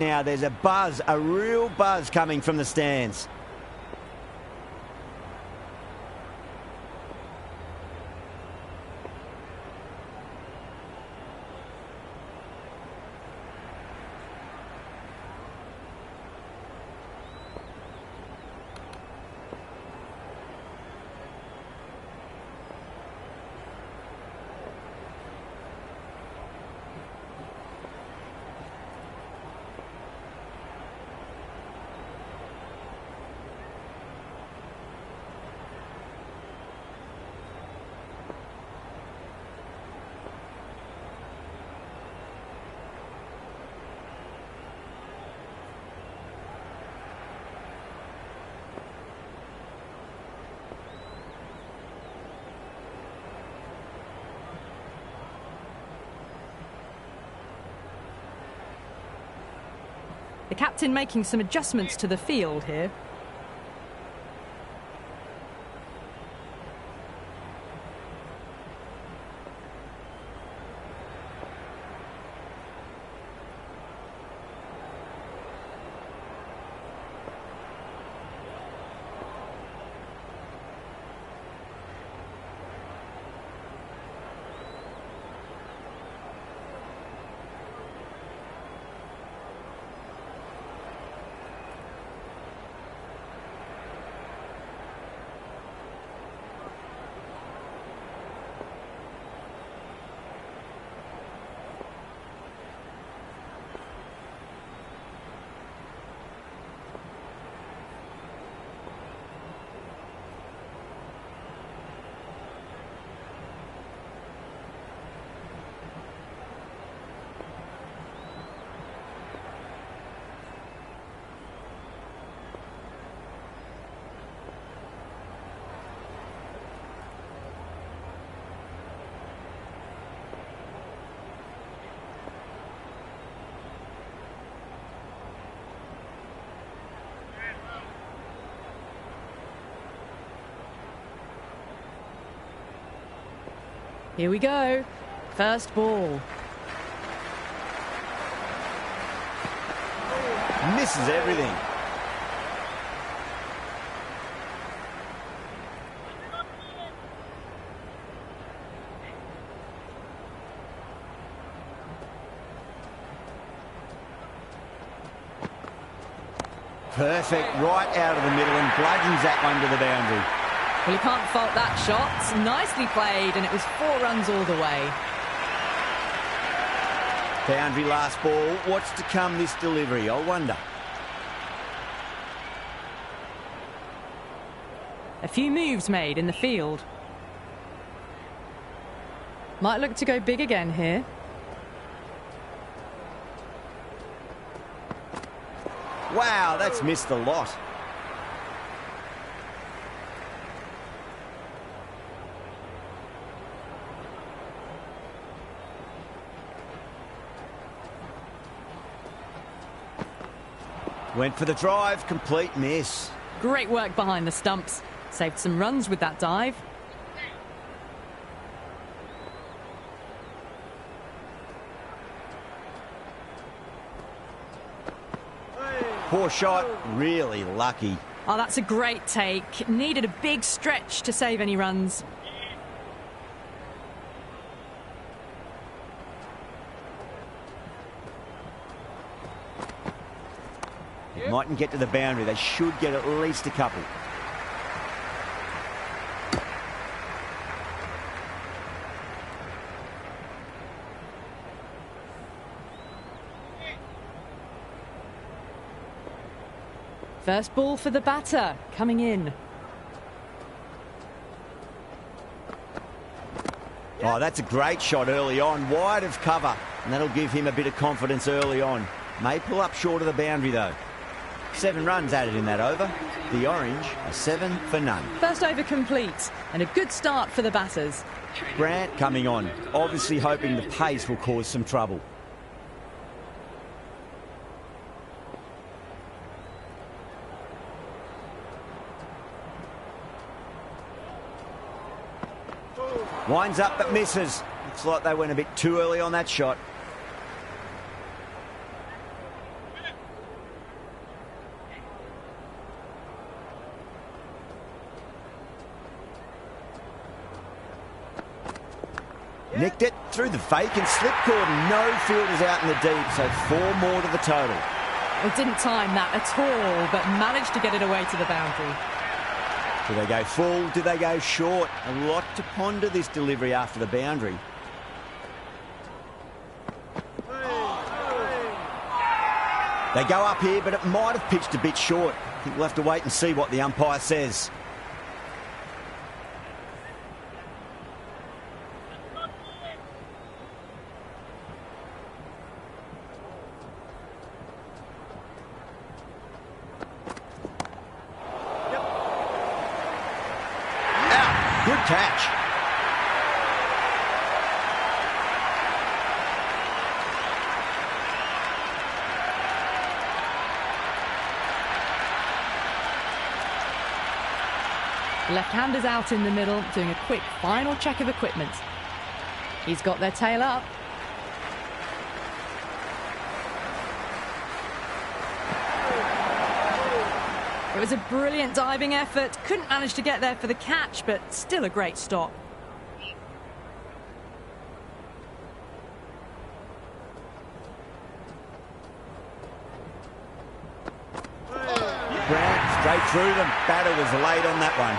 Now there's a buzz, a real buzz coming from the stands. The captain making some adjustments to the field here. Here we go. First ball. Misses everything. Perfect, right out of the middle and bludgeons that one to the boundary. Well, you can't fault that shot. Nicely played, and it was 4 runs all the way. Boundary last ball. What's to come this delivery, I wonder. A few moves made in the field. Might look to go big again here. Wow, that's missed a lot. Went for the drive, complete miss. Great work behind the stumps. Saved some runs with that dive. Poor shot, really lucky. Oh, that's a great take. Needed a big stretch to save any runs. Mightn't get to the boundary. They should get at least a couple. First ball for the batter, coming in. Oh, that's a great shot early on, wide of cover, and that'll give him a bit of confidence early on. May pull up short of the boundary though. 7 runs added in that over. The Orange are 7 for none. First over complete, and a good start for the batters. Grant coming on, obviously hoping the pace will cause some trouble. Winds up but misses. Looks like they went a bit too early on that shot. Nicked it through the vacant slip cordon. No fielders out in the deep, so 4 more to the total. Well, didn't time that at all, but managed to get it away to the boundary. Do they go full? Do they go short? A lot to ponder this delivery after the boundary. They go up here, but it might have pitched a bit short. I think we'll have to wait and see what the umpire says. Out. Good catch. Left-handers out in the middle, doing a quick final check of equipment. He's got their tail up. It was a brilliant diving effort. Couldn't manage to get there for the catch, but still a great stop. Grant straight through them. Batter was late on that one.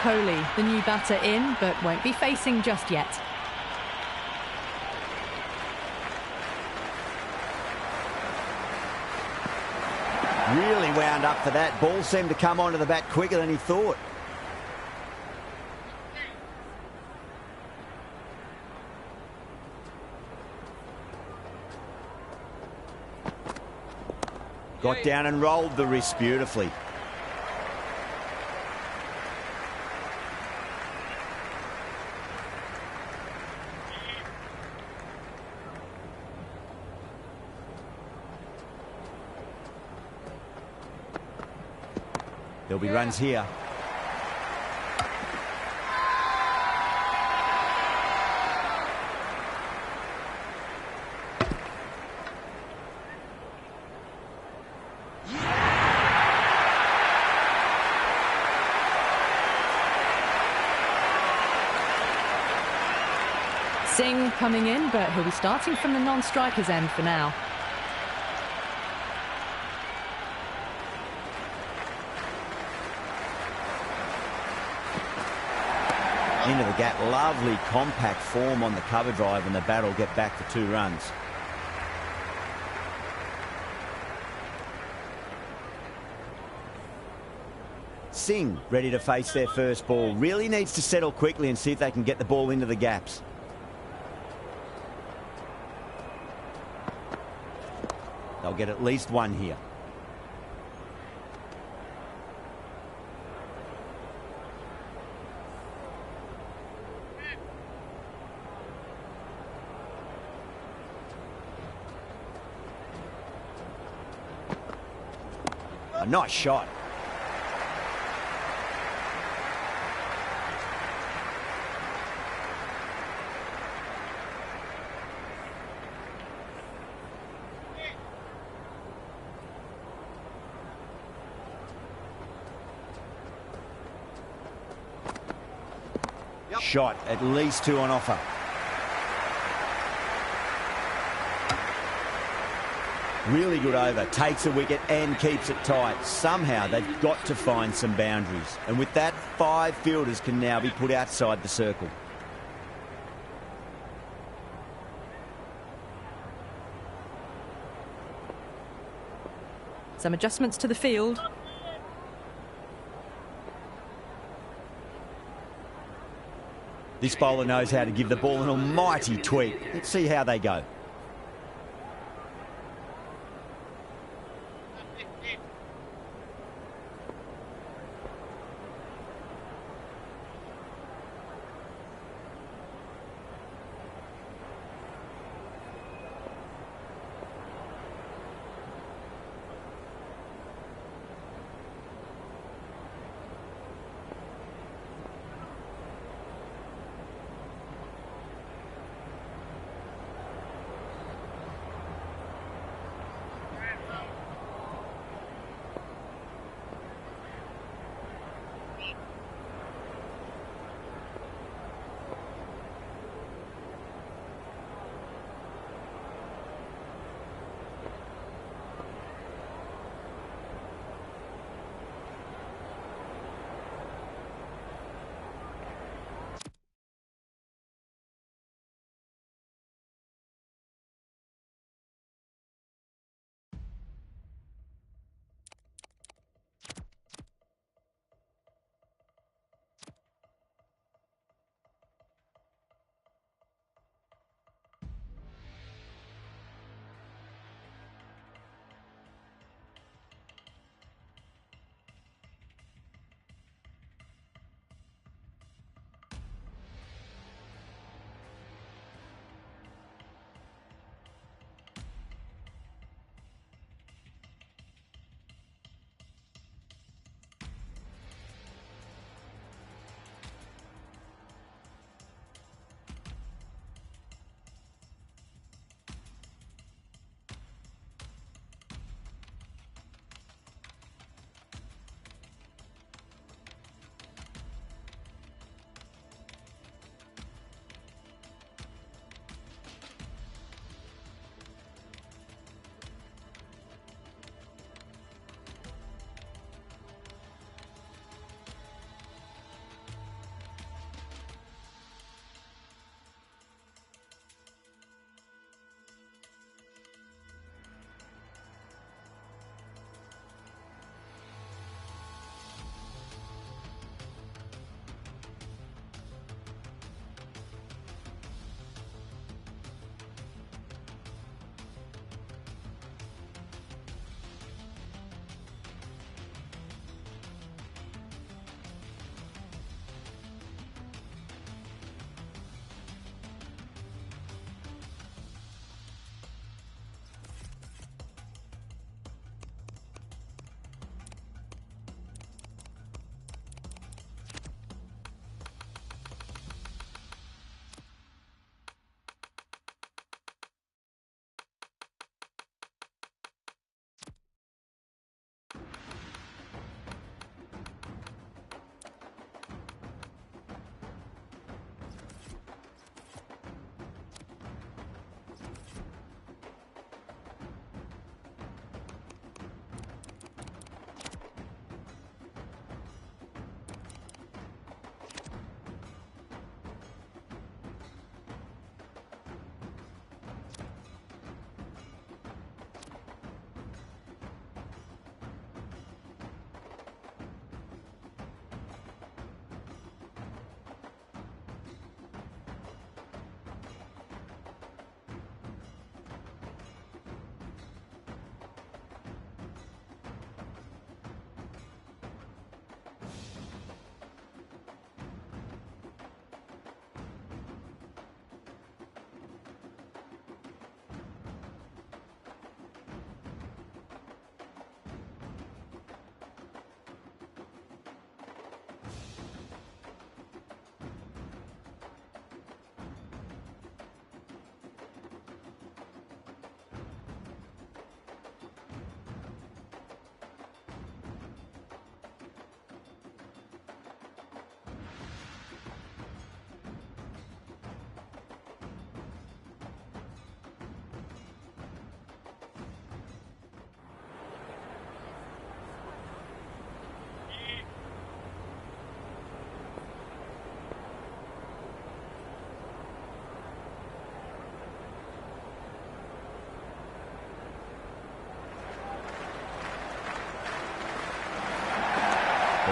Kohli, the new batter in, but won't be facing just yet. Really wound up for that. Ball seemed to come onto the bat quicker than he thought. Got down and rolled the wrist beautifully. There'll be runs here. Singh coming in, but he'll be starting from the non-strikers end for now. Into the gap. Lovely compact form on the cover drive, and the bat will get back for 2 runs. Singh ready to face their first ball. Really needs to settle quickly and see if they can get the ball into the gaps. They'll get at least 1 here. A nice shot. Shot, at least 2 on offer. Really good over, takes a wicket and keeps it tight. Somehow they've got to find some boundaries. And with that, 5 fielders can now be put outside the circle. Some adjustments to the field. This bowler knows how to give the ball an almighty tweak. Let's see how they go.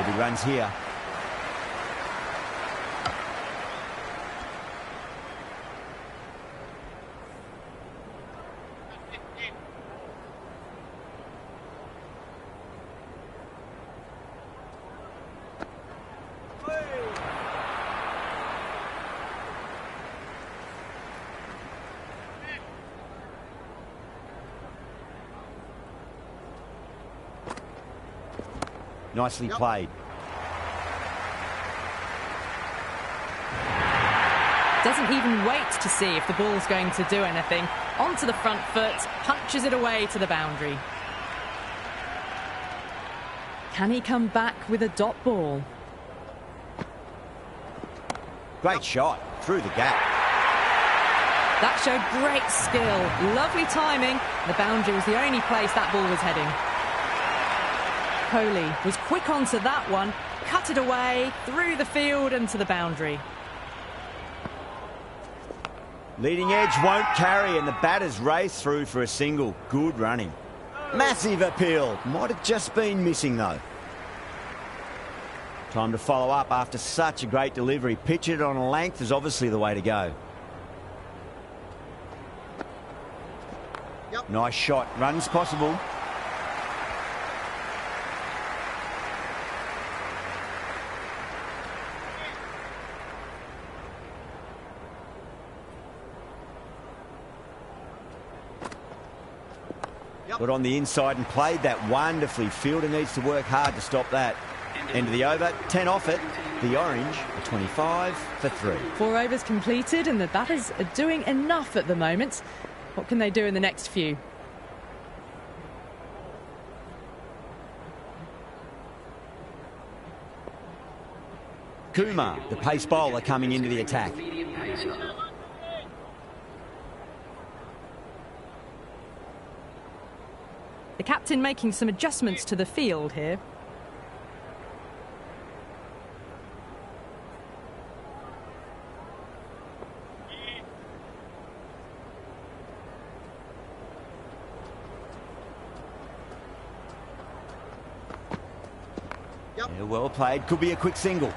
Good runs here. Nicely played. Doesn't even wait to see if the ball's going to do anything. Onto the front foot, punches it away to the boundary. Can he come back with a dot ball? Great shot through the gap. That showed great skill. Lovely timing. The boundary was the only place that ball was heading. Coley was quick onto that one, cut it away, through the field and to the boundary. Leading edge won't carry and the batters race through for a single. Good running. Massive appeal. Might have just been missing though. Time to follow up after such a great delivery. Pitch it on a length is obviously the way to go. Nice shot. Runs possible. Got on the inside and played that wonderfully. Fielder needs to work hard to stop that. End of the over, 10 off it. The Orange are 25 for 3. 4 overs completed and the batters are doing enough at the moment. What can they do in the next few? Kumar, the pace bowler, coming into the attack. The captain making some adjustments to the field here. Yeah, well played. Could be a quick single.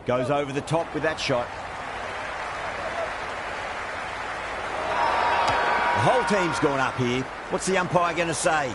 Goes over the top with that shot. The whole team's gone up here. What's the umpire going to say?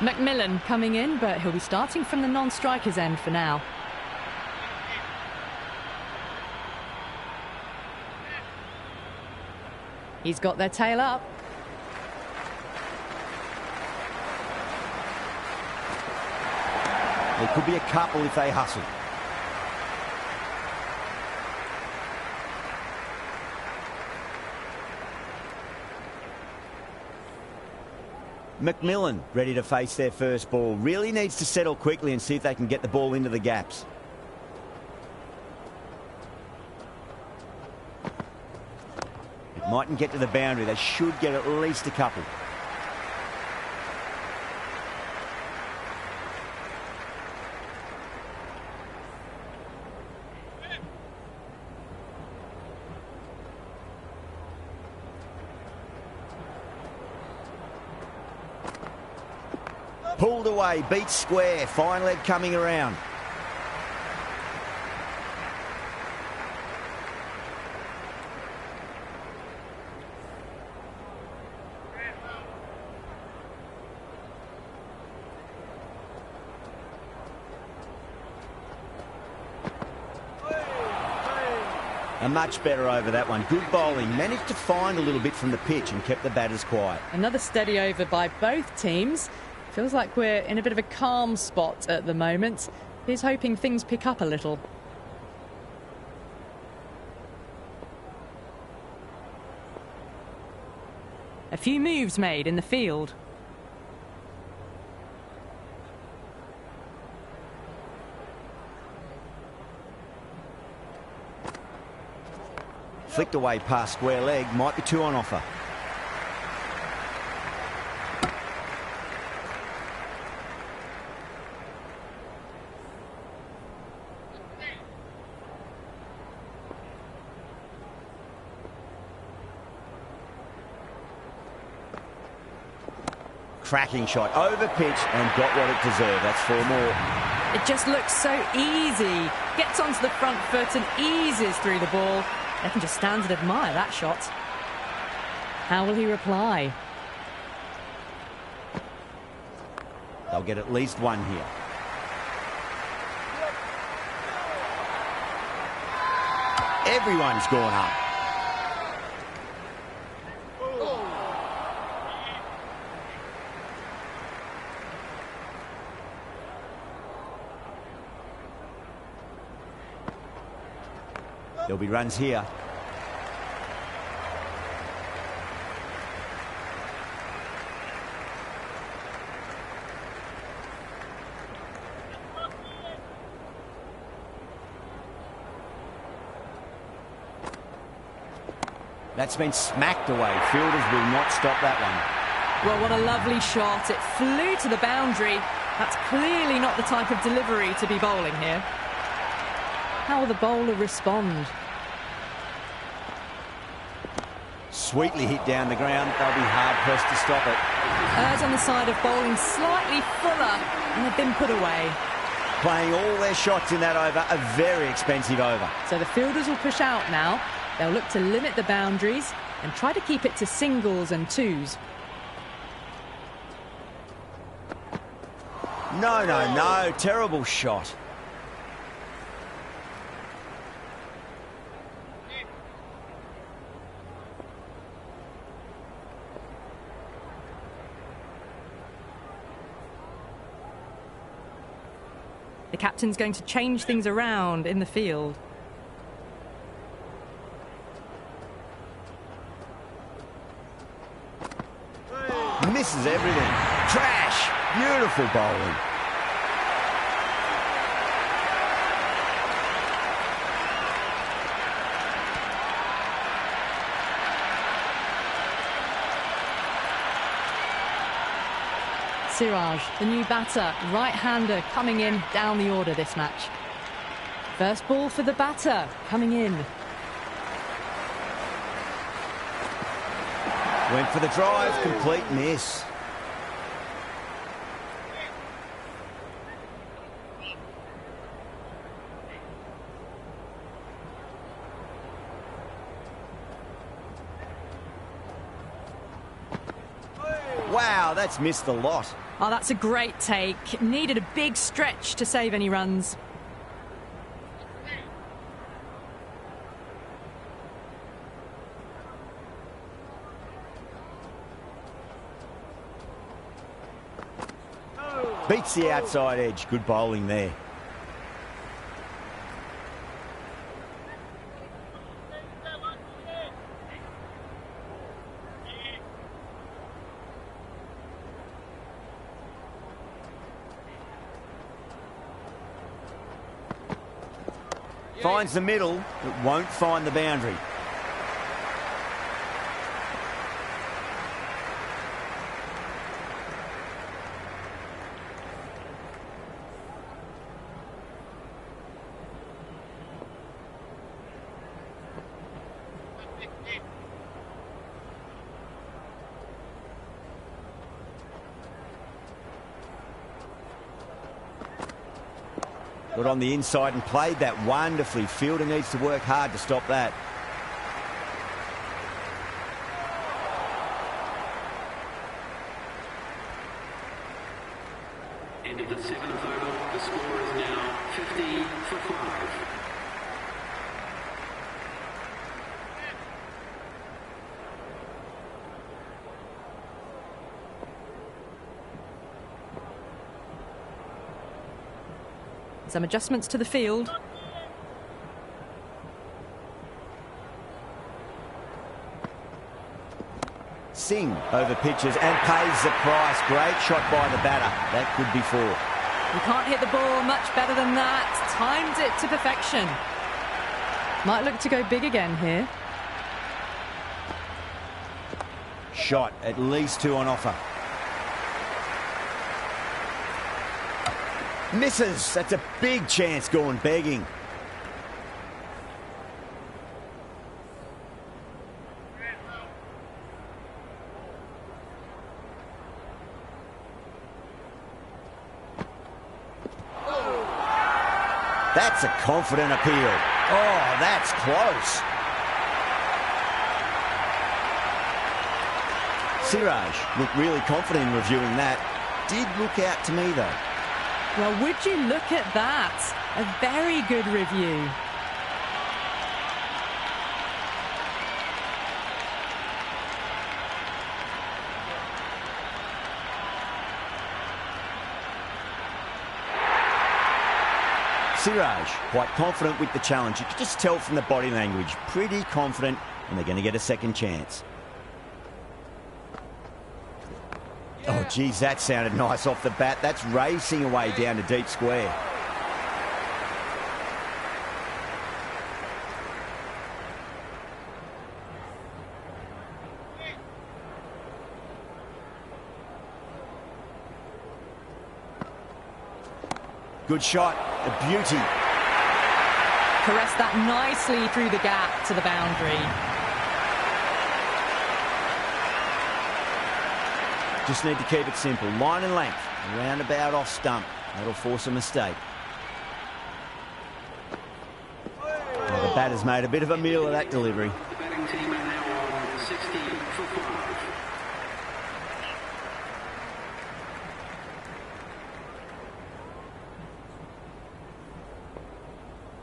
McMillan coming in, but he'll be starting from the non-striker's end for now. He's got their tail up. There could be a couple if they hustle. McMillan ready to face their first ball. Really needs to settle quickly and see if they can get the ball into the gaps. It mightn't get to the boundary. They should get at least a couple. Pulled away, beat square, fine leg coming around. A much better over that one. Good bowling. Managed to find a little bit from the pitch and kept the batters quiet. Another steady over by both teams. Feels like we're in a bit of a calm spot at the moment. He's hoping things pick up a little. A few moves made in the field. Flicked away past square leg. Might be two on offer. Cracking shot, over pitch and got what it deserved. That's 4 more. It just looks so easy. Gets onto the front foot and eases through the ball. They can just stand and admire that shot. How will he reply? They'll get at least one here. Everyone's gone up. There'll be runs here. That's been smacked away. Fielders will not stop that one. Well, what a lovely shot. It flew to the boundary. That's clearly not the type of delivery to be bowling here. How will the bowler respond? Sweetly hit down the ground. They'll be hard-pressed to stop it. Errs on the side of bowling slightly fuller, and they've been put away. Playing all their shots in that over, a very expensive over. So the fielders will push out now. They'll look to limit the boundaries and try to keep it to singles and twos. No, no, no. Terrible shot. The captain's going to change things around in the field. Misses everything. Trash. Beautiful bowling. Siraj, the new batter, right-hander coming in down the order this match. First ball for the batter coming in. Went for the drive, complete miss. Wow, that's missed a lot. Oh, that's a great take. Needed a big stretch to save any runs. Beats the outside edge. Good bowling there. Finds the middle, but won't find the boundary. Got on the inside and played that wonderfully. Fielder needs to work hard to stop that. End of the 7th over. The score is now 50 for 5. Some adjustments to the field. Singh over pitches and pays the price. Great shot by the batter. That could be 4. You can't hit the ball much better than that. Timed it to perfection. Might look to go big again here. Shot, at least 2 on offer. Misses. That's a big chance gone begging. That's a confident appeal. Oh, that's close. Siraj looked really confident in reviewing that. Did look out to me, though. Well, would you look at that? A very good review. Siraj, quite confident with the challenge. You could just tell from the body language. Pretty confident, and they're going to get a second chance. Oh, geez, that sounded nice off the bat. That's racing away down to deep square. Good shot, a beauty. Caressed that nicely through the gap to the boundary. Just need to keep it simple. Line and length, roundabout off stump. That'll force a mistake. Well, the batter's made a bit of a meal of that delivery. The batting team are now on 60 for 5.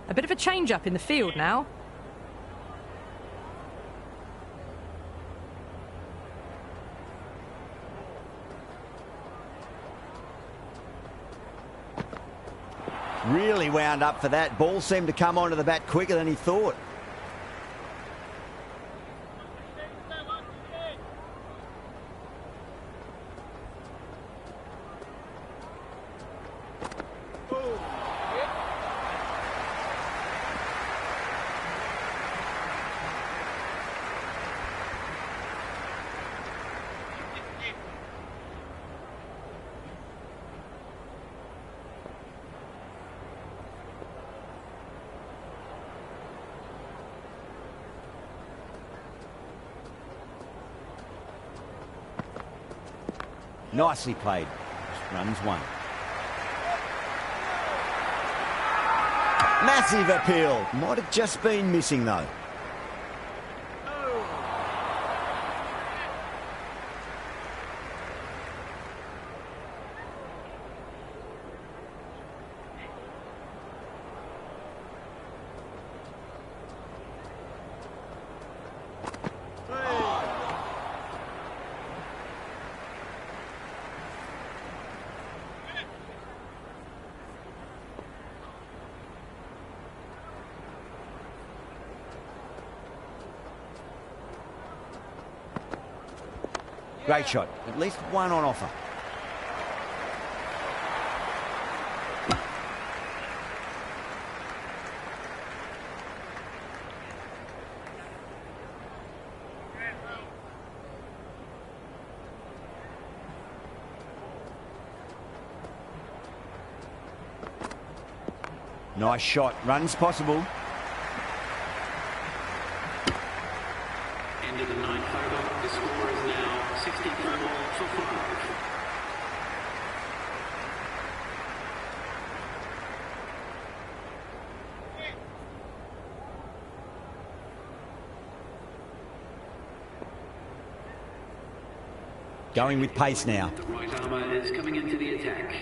A bit of a change-up in the field now. Really wound up for that. Ball seemed to come onto the bat quicker than he thought. Nicely played. Runs 1. Massive appeal. Might have just been missing, though. Great shot. At least 1 on offer. Nice shot. Runs possible. End of the 9th over. The score is now 64 for 5. Going with pace now. The right armour is coming into the attack.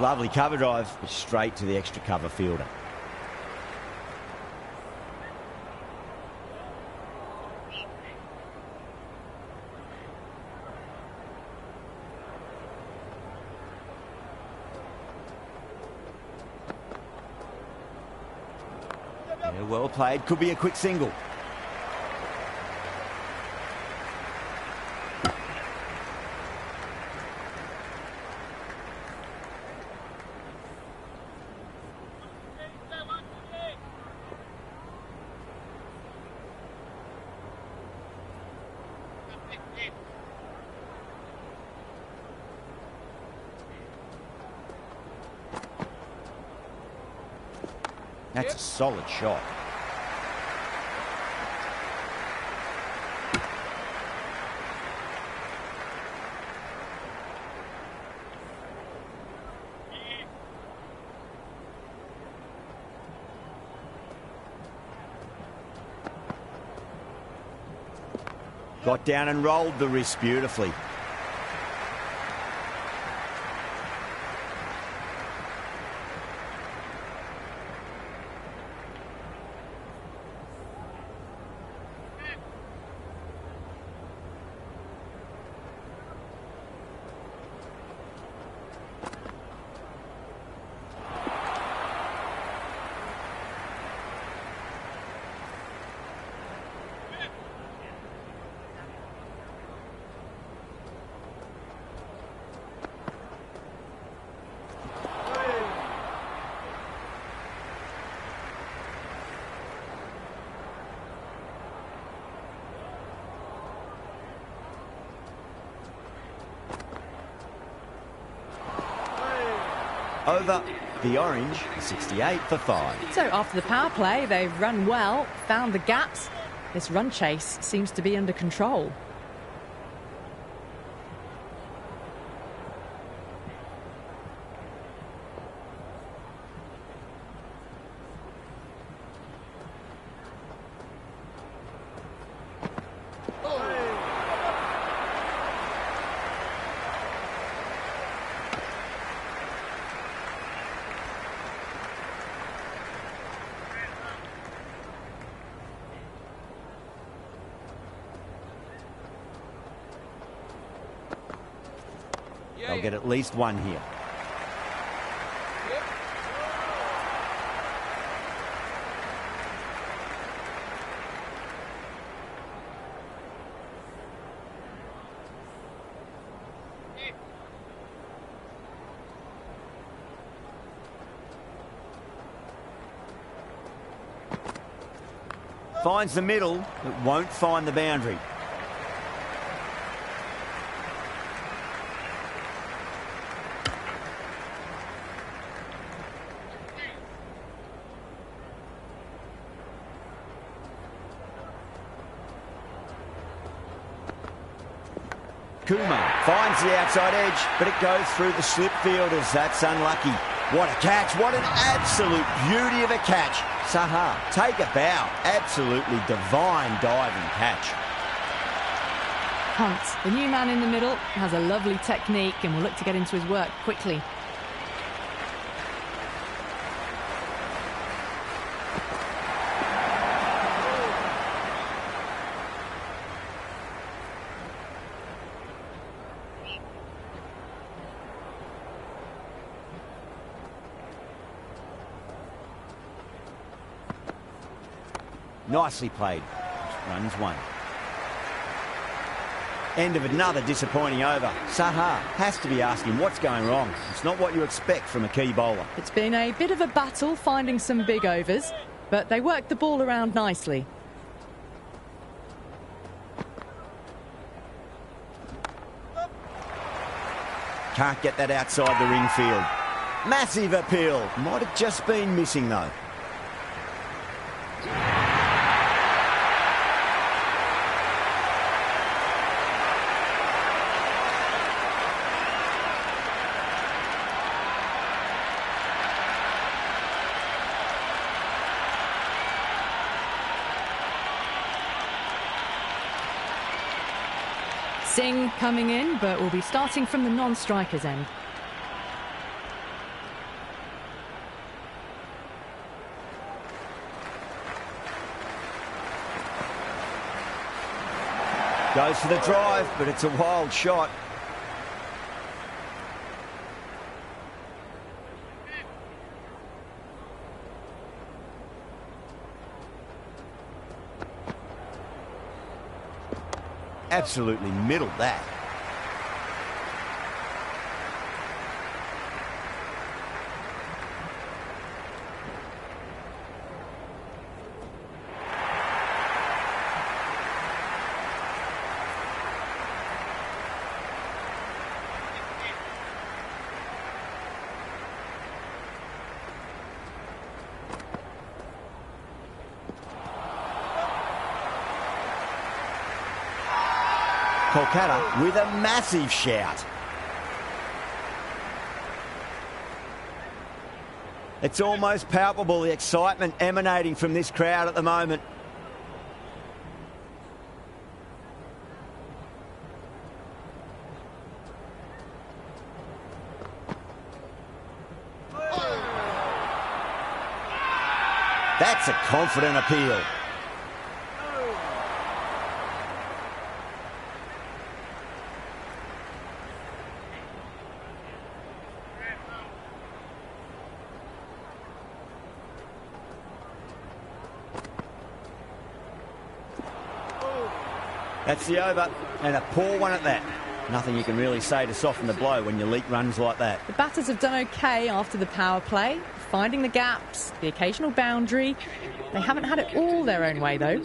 Lovely cover drive, straight to the extra cover fielder. Yeah, well played, could be a quick single. That's a solid shot. Got down and rolled the wrist beautifully. Over the Orange, 68 for 5. So after the power play, they've run well, found the gaps. This run chase seems to be under control. They'll get at least one here. Finds the middle, but won't find the boundary. Kumar finds the outside edge, but it goes through the slip fielders. That's unlucky. What a catch. What an absolute beauty of a catch. Saha, take a bow. Absolutely divine diving catch. Hunt, the new man in the middle, has a lovely technique and will look to get into his work quickly. Nicely played. Runs one. End of another disappointing over. Saha has to be asking what's going wrong. It's not what you expect from a key bowler. It's been a bit of a battle finding some big overs, but they worked the ball around nicely. Can't get that outside the ring field. Massive appeal. Might have just been missing though. Singh coming in, but will be starting from the non-striker's end. Goes for the drive, but it's a wild shot. Absolutely middled that. Kolkata with a massive shout. It's almost palpable, the excitement emanating from this crowd at the moment. That's a confident appeal. That's the over, and a poor one at that. Nothing you can really say to soften the blow when you leak runs like that. The batters have done okay after the power play, finding the gaps, the occasional boundary. They haven't had it all their own way, though.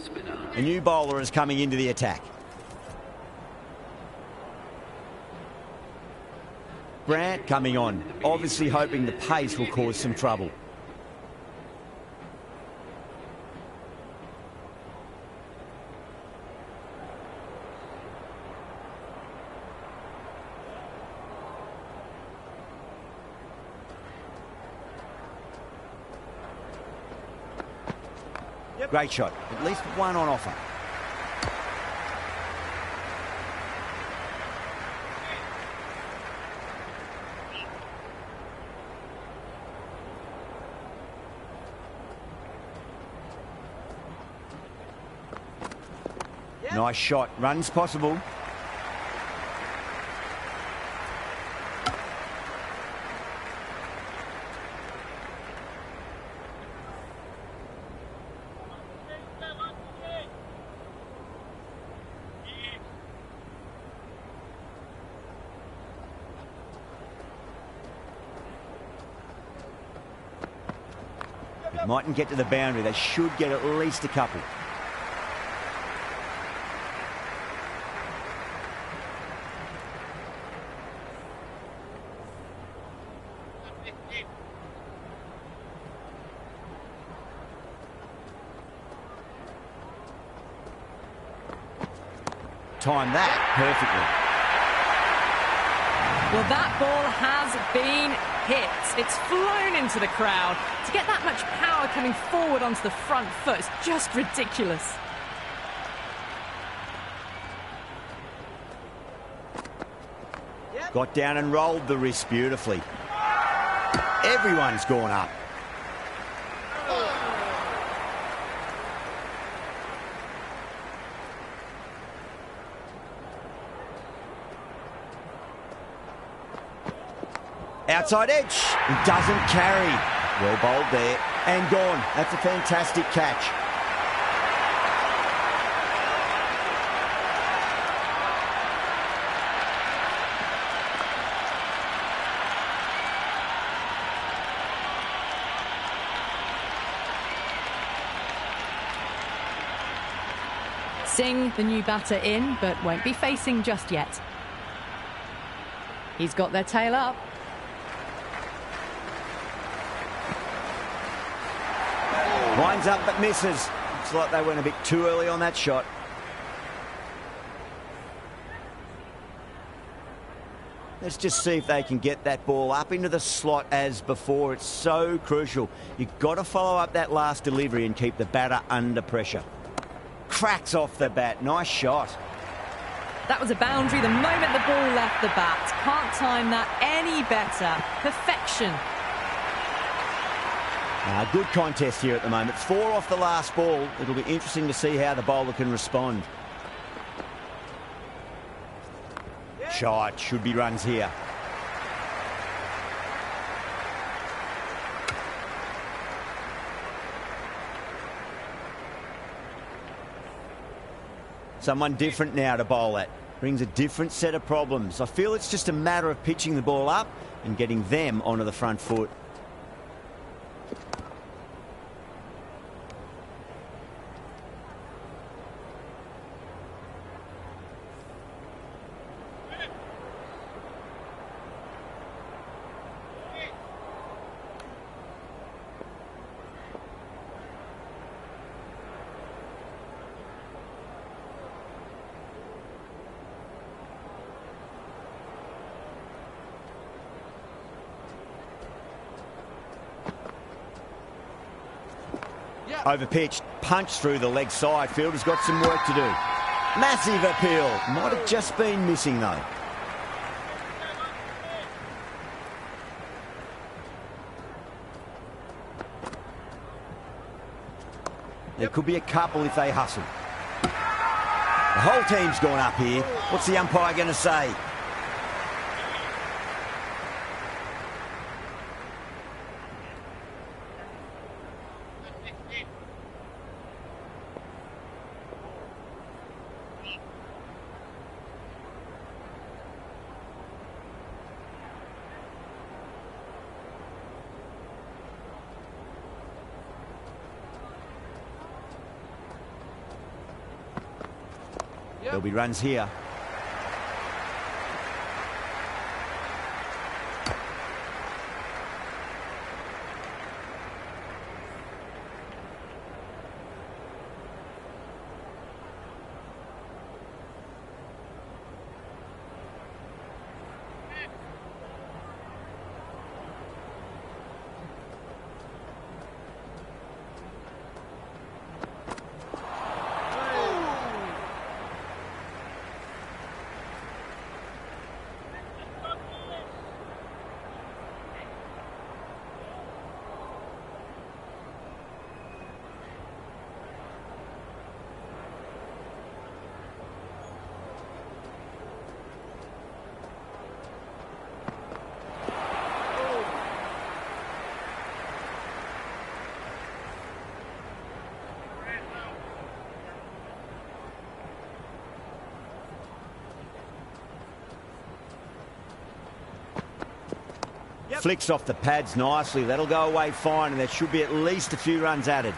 A new bowler is coming into the attack. Brandt coming on, obviously hoping the pace will cause some trouble. Great shot. At least one on offer. Nice shot. Runs possible. Mightn't get to the boundary. They should get at least a couple. Time that perfectly. Well, that ball has been hit. It's flown into the crowd. To get that much power coming forward onto the front foot is just ridiculous. Got down and rolled the wrist beautifully. Everyone's gone up. Outside edge. He doesn't carry. Well bowled there. And gone. That's a fantastic catch. Singh, the new batter, in, but won't be facing just yet. He's got their tail up. Winds up but misses. Looks like they went a bit too early on that shot. Let's just see if they can get that ball up into the slot as before. It's so crucial. You've got to follow up that last delivery and keep the batter under pressure. Cracks off the bat. Nice shot. That was a boundary the moment the ball left the bat. Can't time that any better. Perfection. Good contest here at the moment. 4 off the last ball. It'll be interesting to see how the bowler can respond. shot. Should be runs here. Someone different now to bowl at. Brings a different set of problems. I feel it's just a matter of pitching the ball up and getting them onto the front foot. Overpitched, punched through the leg side. Fielder's got some work to do. Massive appeal. Might have just been missing though. There could be a couple if they hustle. The whole team's gone up here. What's the umpire going to say? There'll be runs here. Flicks off the pads nicely. That'll go away fine, and there should be at least a few runs added.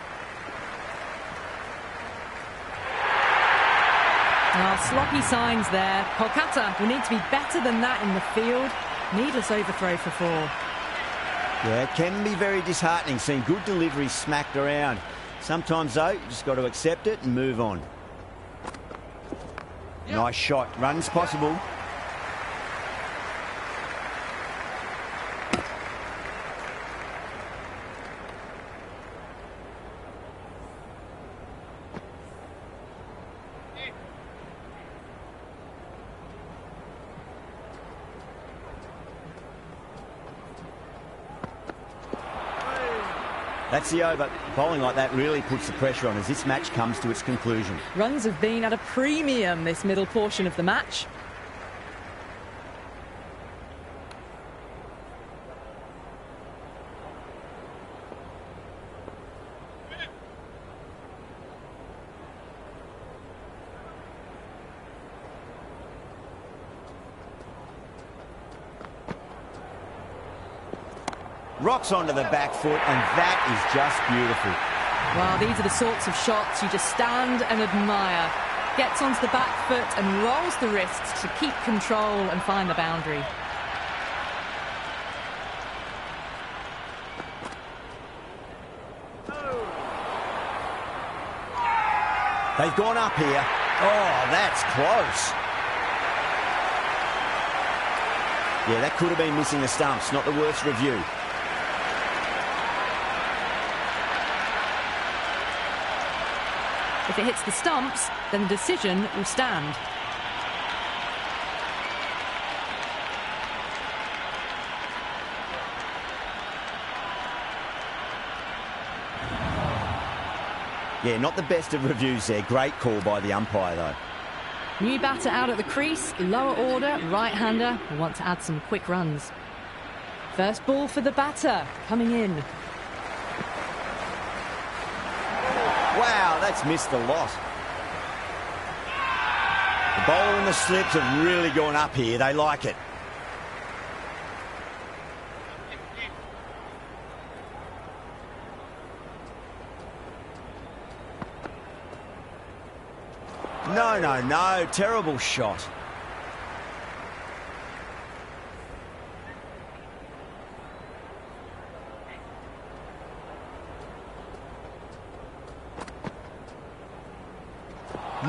Sloppy signs there. Kolkata will need to be better than that in the field. Needless overthrow for 4. Yeah, it can be very disheartening seeing good delivery smacked around. Sometimes, though, you just got to accept it and move on. Yep. Nice shot. Runs possible. That's the over. Bowling like that really puts the pressure on as this match comes to its conclusion. Runs have been at a premium this middle portion of the match. Rocks onto the back foot, and that is just beautiful. Well, these are the sorts of shots you just stand and admire. Gets onto the back foot and rolls the wrists to keep control and find the boundary. They've gone up here. Oh, that's close. Yeah, that could have been missing the stumps. Not the worst review. If it hits the stumps, then the decision will stand. Yeah, not the best of reviews there. Great call by the umpire, though. New batter out at the crease, lower order, right-hander, who want to add some quick runs. First ball for the batter, coming in. Wow, that's missed a lot. The bowler and the slips have really gone up here. They like it. No, no, no. Terrible shot.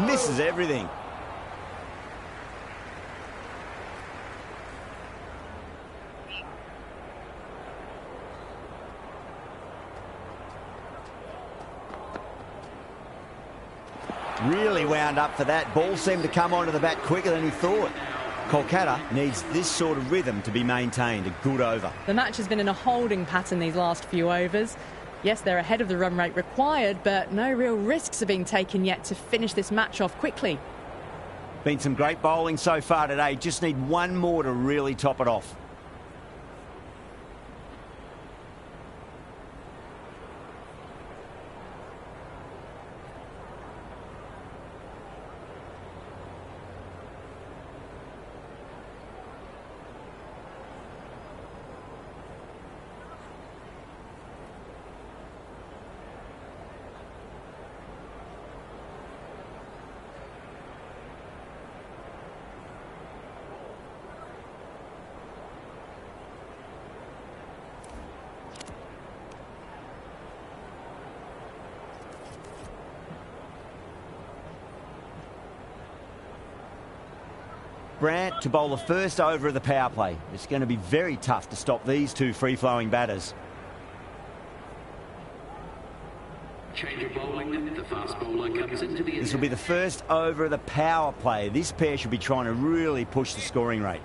Misses everything. Really wound up for that. Ball seemed to come onto the bat quicker than he thought. Kolkata needs this sort of rhythm to be maintained. A good over. The match has been in a holding pattern these last few overs. Yes, they're ahead of the run rate required, but no real risks are being taken yet to finish this match off quickly. Been some great bowling so far today. Just need one more to really top it off. Brandt to bowl the first over of the power play. It's going to be very tough to stop these two free-flowing batters. Change of bowling. The fast bowler comes into the... This will be the first over of the power play. This pair should be trying to really push the scoring rate.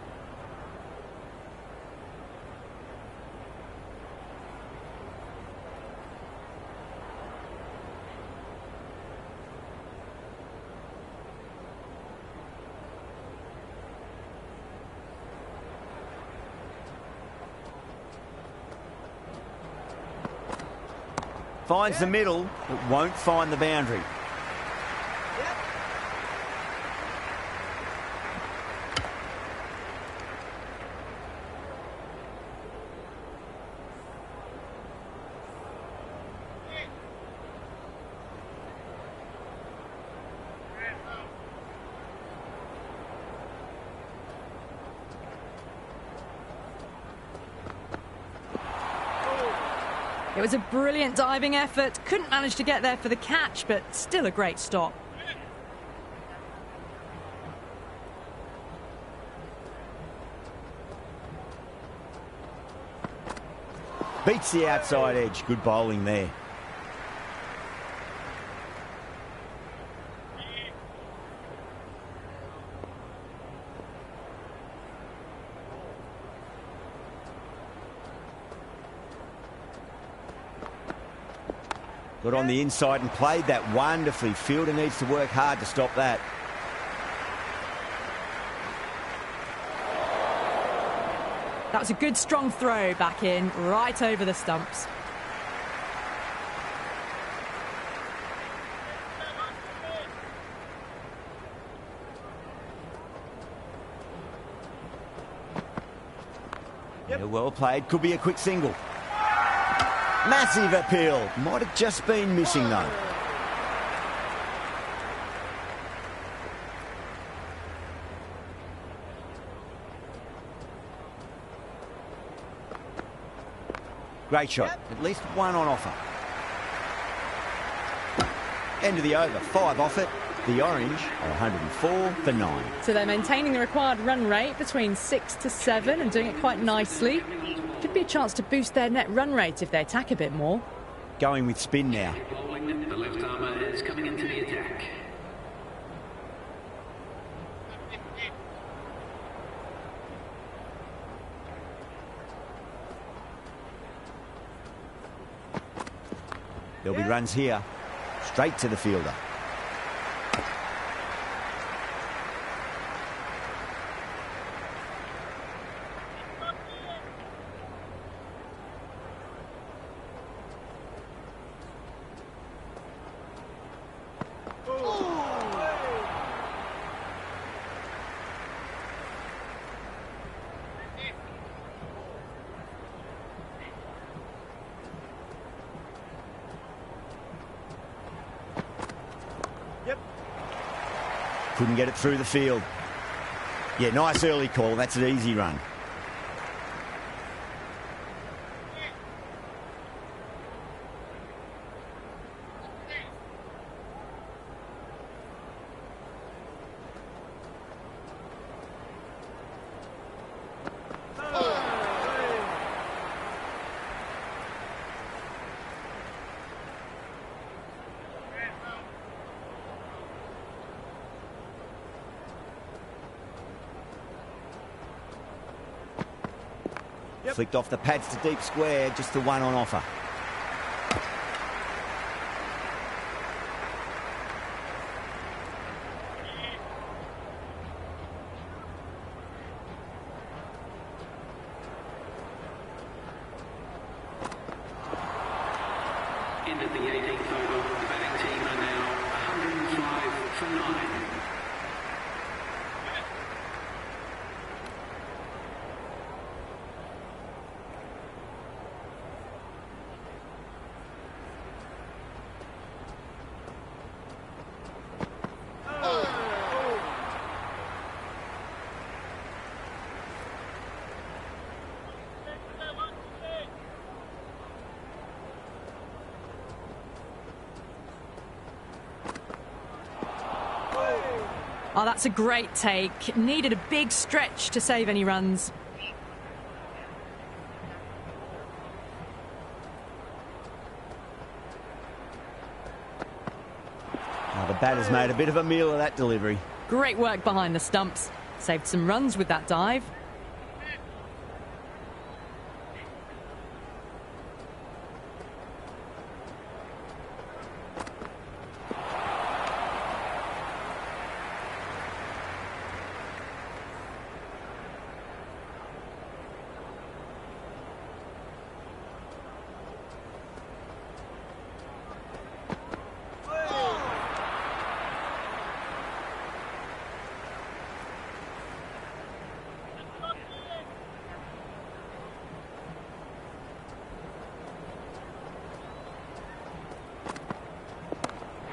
Finds the middle, but won't find the boundary. It was a brilliant diving effort. Couldn't manage to get there for the catch, but still a great stop. Beats the outside edge. Good bowling there. Got on the inside and played that wonderfully. Fielder needs to work hard to stop that. That was a good strong throw back in, right over the stumps. Yeah, well played. Could be a quick single. Massive appeal. Might have just been missing though. Great shot. At least one on offer. End of the over. 5 off it. The Orange are 104 for 9. So they're maintaining the required run rate between 6 to 7 and doing it quite nicely. Could be a chance to boost their net run rate if they attack a bit more. Going with spin now. The left armour is coming into the attack. There'll be runs here. Straight to the fielder. Couldn't get it through the field. Yeah, nice early call. That's an easy run. Flicked off the pads to deep square, just the one on offer. Into the 18th over, the batting team are now 105 for 9. Oh, that's a great take. Needed a big stretch to save any runs. Oh, the batter's made a bit of a meal of that delivery. Great work behind the stumps. Saved some runs with that dive.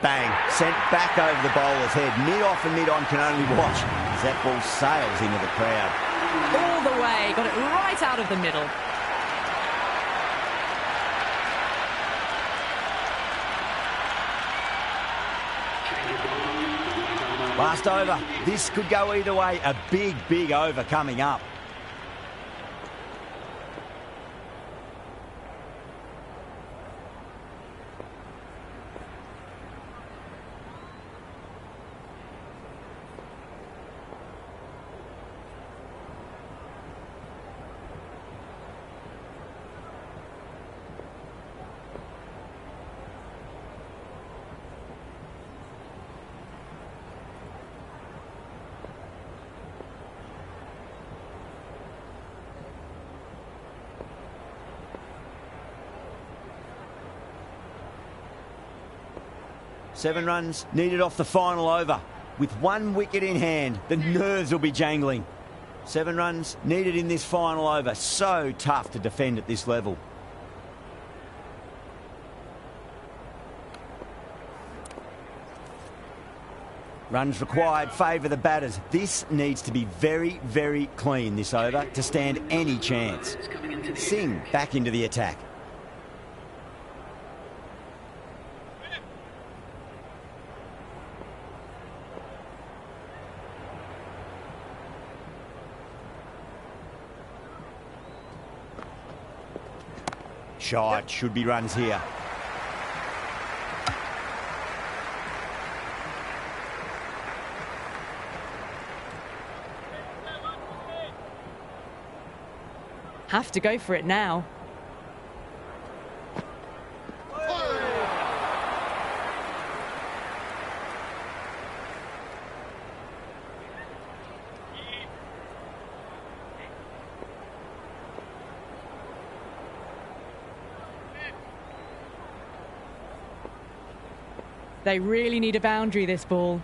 Bang, sent back over the bowler's head. Mid-off and mid-on can only watch as that ball sails into the crowd. All the way, got it right out of the middle. Last over. This could go either way. A big, big over coming up. Seven runs needed off the final over. With one wicket in hand, the nerves will be jangling. 7 runs needed in this final over. So tough to defend at this level. Runs required favour the batters. This needs to be very, very clean this over to stand any chance. Singh back into the attack. Shot, should be runs here. Have to go for it now. They really need a boundary, this ball.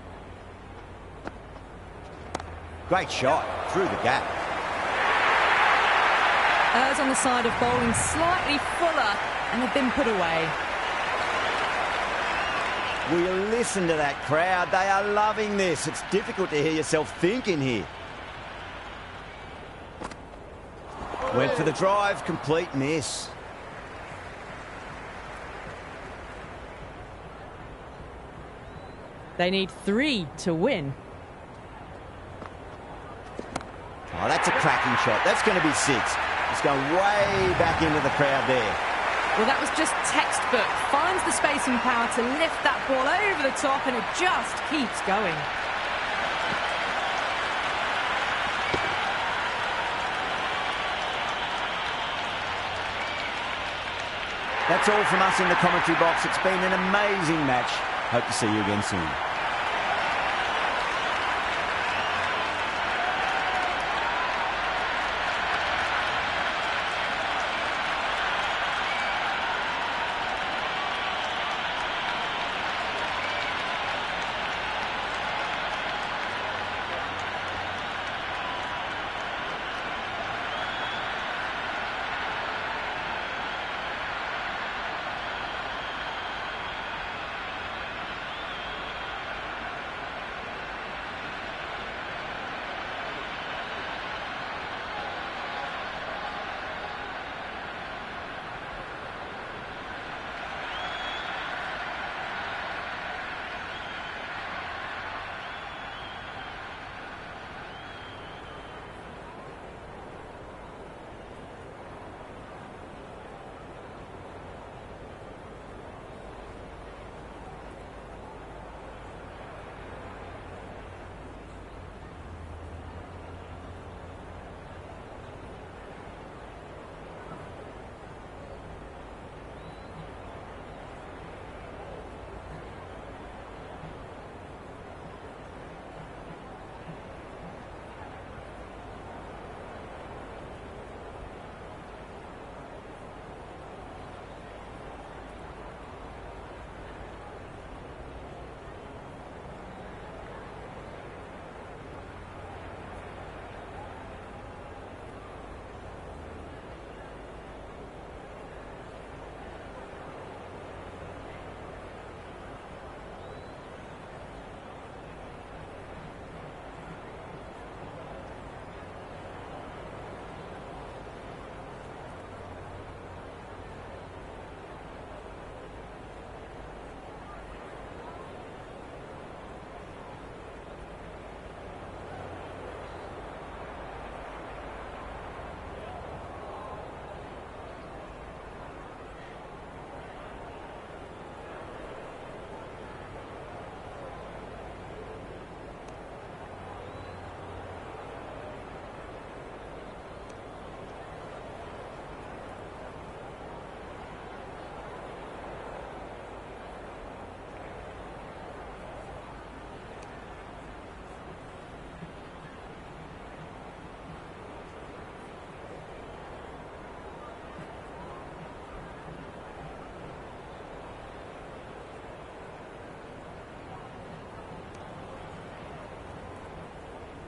Great shot through the gap. Errs on the side of bowling slightly fuller and have been put away. Will you listen to that crowd? They are loving this. It's difficult to hear yourself thinking here. Went for the drive, complete miss. They need 3 to win. Oh, that's a cracking shot. That's going to be 6. It's going way back into the crowd there. Well, that was just textbook. Finds the space and power to lift that ball over the top, and it just keeps going. That's all from us in the commentary box. It's been an amazing match. Hope to see you again soon.